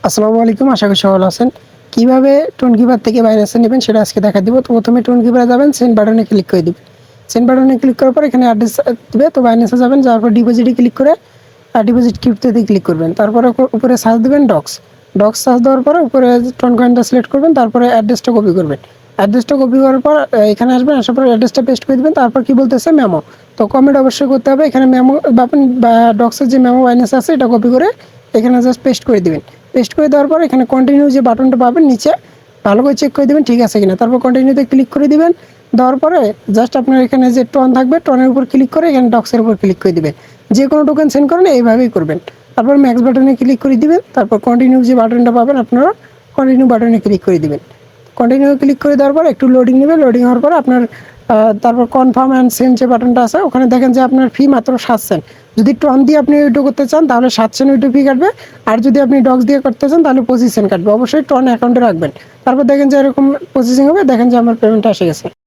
আসসালামু আলাইকুম, আশা করি সবাই ভালো আছেন। কিভাবে টোনগিভার থেকে বাইন্যান্সে নেবেন সেটা আজকে দেখা দিব। তো প্রথমে টোনগিভারে যাবেন, সেন্ড বাটনে ক্লিক করে দিবেন। সেন্ড বাটনে ক্লিক করার পর এখানে অ্যাড্রেস দিবে, তো বাইন্যান্সে যাবেন, যাওয়ার পর ডিপোজিটে ক্লিক করে ডিপোজিট ক্রিপ্টোতে ক্লিক করবেন। তারপরে উপরে সার্চ দিবেন ডক্স। ডক্স সার্চ দেওয়ার পরে উপরে টোন কয়েনটা সিলেক্ট করবেন, তারপরে অ্যাড্রেসটা কপি করবেন। অ্যাড্রেসটা কপি করার পর এখানে আসবেন, আসার পর অ্যাড্রেসটা পেস্ট করে দিবেন। তারপর কি বলতেছে মেমো, তো কমেন্ট অবশ্যই করতে হবে। এখানে মেমো বা ডক্সের যে মেমো বাইন্যান্স আছে এটা কপি করে এখানে জাস্ট পেস্ট করে দিবেন। পেস্ট করে দেওয়ার পর এখানে কন্টিনিউ যে বাটনটা পাবেন নিচে, ভালো করে চেক করে দেবেন ঠিক আছে কিনা। তারপর কন্টিনিউতে ক্লিক করে দিবেন। দেওয়ার পরে জাস্ট আপনার এখানে যে টন থাকবে, টনের উপর ক্লিক করে এখানে ডক্সের উপর ক্লিক করে দিবেন। যে কোনো টোকেন সেন্ড করেন এইভাবেই করবেন। তারপর ম্যাক্স বাটনে ক্লিক করে দিবেন। তারপর কন্টিনিউ যে বাটনটা পাবেন আপনারা কন্টিনিউ বাটনে ক্লিক করে দিবেন। কন্টিনিউ ক্লিক করে দেওয়ার পর একটু লোডিং নেবে। লোডিং হওয়ার পর আপনার তারপর কনফার্ম অ্যান্ড সেন্ড যে বাটনটা আছে ওখানে দেখেন যে আপনার ফি মাত্র 7 সেন্ট। যদি টন দিয়ে আপনি উইথড্র করতে চান তাহলে 7 সেন্ট উইথড্র ফি কাটবে। আর যদি আপনি ডক্স দিয়ে করতে চান তাহলে 25 সেন্ট কাটবে। অবশ্যই টন অ্যাকাউন্টে রাখবেন। তারপর দেখেন যে এরকম প্রসেসিং হবে, দেখেন যে আমার পেমেন্টটা এসে গেছে।